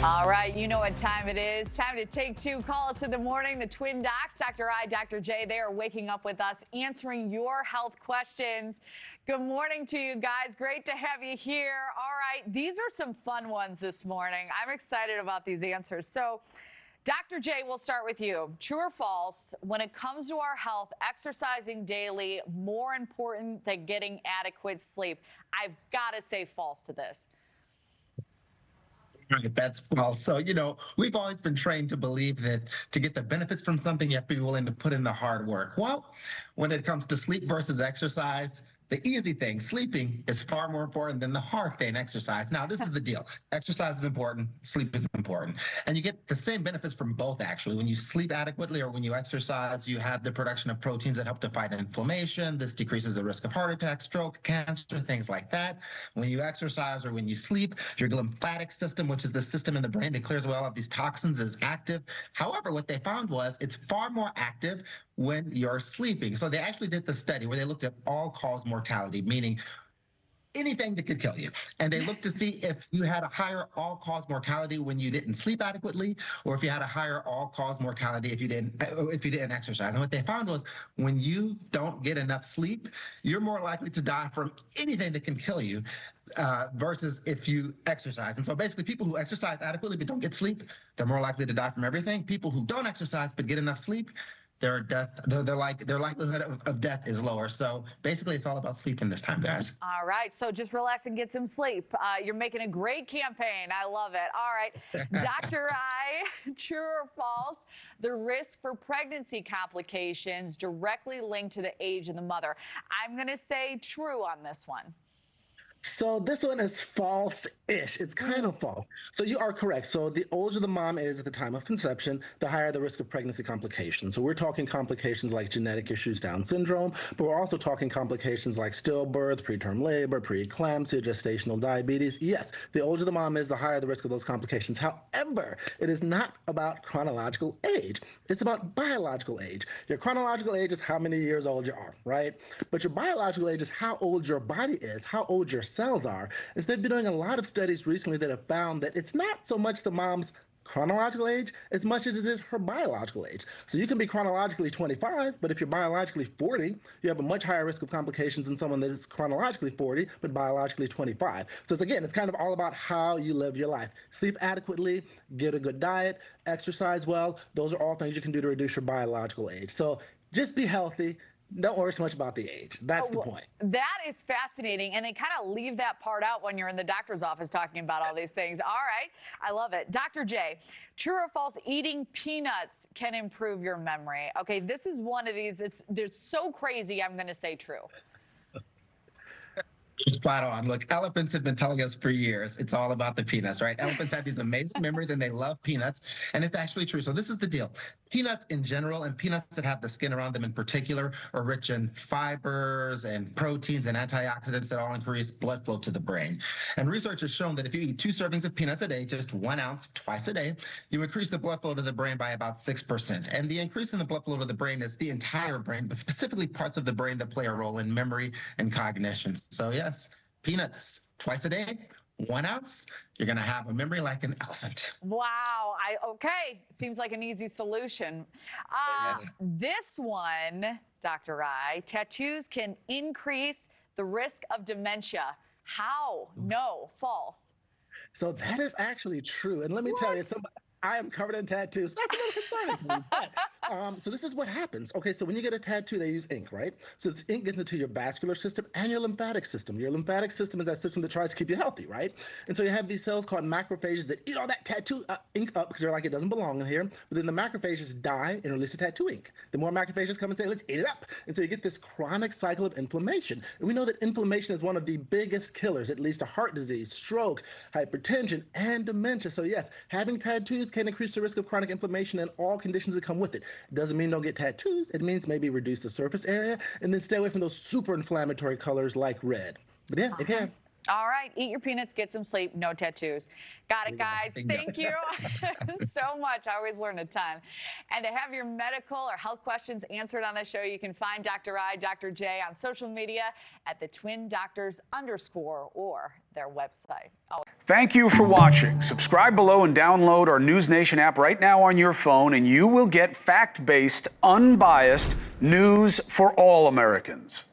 All right, you know what time it is. Time to take two. Call us in the morning. The twin docs, Dr. I, Dr. J, they are waking up with us, answering your health questions. Good morning to you guys. Great to have you here. All right, these are some fun ones this morning. I'm excited about these answers. So, Dr. J, we'll start with you. True or false, when it comes to our health, exercising daily more important than getting adequate sleep? I've got to say false to this. Right, that's false. So, we've always been trained to believe that to get the benefits from something, you have to be willing to put in the hard work. Well, when it comes to sleep versus exercise, the easy thing, sleeping, is far more important than the hard thing, exercise. Now, this is the deal. Exercise is important, sleep is important. And you get the same benefits from both, actually. When you sleep adequately or when you exercise, you have the production of proteins that help to fight inflammation. This decreases the risk of heart attack, stroke, cancer, things like that. When you exercise or when you sleep, your lymphatic system, which is the system in the brain that clears away all of these toxins, is active. However, what they found was it's far more active when you're sleeping. So they actually did the study where they looked at all-cause mortality, meaning anything that could kill you. And they looked to see if you had a higher all-cause mortality when you didn't sleep adequately, or if you had a higher all-cause mortality if you didn't exercise. And what they found was when you don't get enough sleep, you're more likely to die from anything that can kill you versus if you exercise. And so basically people who exercise adequately but don't get sleep, they're more likely to die from everything. People who don't exercise but get enough sleep, their likelihood of death is lower. So basically, it's all about sleeping this time, guys. All right, so just relax and get some sleep. You're making a great campaign. I love it. All right, Dr. I, true or false, the risk for pregnancy complications directly linked to the age of the mother? I'm going to say true on this one. So this one is false-ish. It's kind of false. So you are correct. So the older the mom is at the time of conception, the higher the risk of pregnancy complications. So we're talking complications like genetic issues, Down syndrome, but we're also talking complications like stillbirth, preterm labor, preeclampsia, gestational diabetes. Yes, the older the mom is, the higher the risk of those complications. However, it is not about chronological age. It's about biological age. Your chronological age is how many years old you are, right? But your biological age is how old your body is, how old your cells are. And so they've been doing a lot of studies recently that have found that it's not so much the mom's chronological age as much as it is her biological age. So you can be chronologically 25, but if you're biologically 40, you have a much higher risk of complications than someone that is chronologically 40, but biologically 25. So it's kind of all about how you live your life. Sleep adequately, get a good diet, exercise well. Those are all things you can do to reduce your biological age. So just be healthy. Don't worry so much about the age. That's the point. That is fascinating. And they kind of leave that part out when you're in the doctor's office talking about all these things. All right. I love it. Dr. J, true or false, eating peanuts can improve your memory? Okay, this is one of these they're so crazy, I'm going to say true. Spot on. Look, elephants have been telling us for years it's all about the peanuts, right? Elephants have these amazing memories and they love peanuts, and it's actually true. So this is the deal. Peanuts in general, and peanuts that have the skin around them in particular, are rich in fibers and proteins and antioxidants that all increase blood flow to the brain. And research has shown that if you eat 2 servings of peanuts a day, just 1 ounce twice a day, you increase the blood flow to the brain by about 6%. And the increase in the blood flow to the brain is the entire brain, but specifically parts of the brain that play a role in memory and cognition. So yes, peanuts twice a day, 1 ounce, you're going to have a memory like an elephant. Wow. Okay. It seems like an easy solution. This one, Dr. I, tattoos can increase the risk of dementia. How? No. False. So that is actually true. And let me tell you, I am covered in tattoos. That's a little concerning. So this is what happens. Okay, so when you get a tattoo, they use ink, right? So this ink gets into your vascular system and your lymphatic system. Your lymphatic system is that system that tries to keep you healthy, right? And so you have these cells called macrophages that eat all that tattoo ink up because they're like, it doesn't belong in here. But then the macrophages die and release the tattoo ink. The more macrophages come and say, let's eat it up. And so you get this chronic cycle of inflammation. And we know that inflammation is one of the biggest killers. It leads to heart disease, stroke, hypertension, and dementia. So yes, having tattoos can increase the risk of chronic inflammation and all conditions that come with it. It doesn't mean don't get tattoos. It means maybe reduce the surface area and then stay away from those super inflammatory colors like red. But yeah, it can. All right. Eat your peanuts, get some sleep, no tattoos. Got it, guys. Thank you so much. I always learn a ton. And to have your medical or health questions answered on the show, you can find Dr. I, Dr. J on social media at the Twin Doctors _ or their website. Thank you for watching. Subscribe below and download our NewsNation app right now on your phone, and you will get fact-based, unbiased news for all Americans.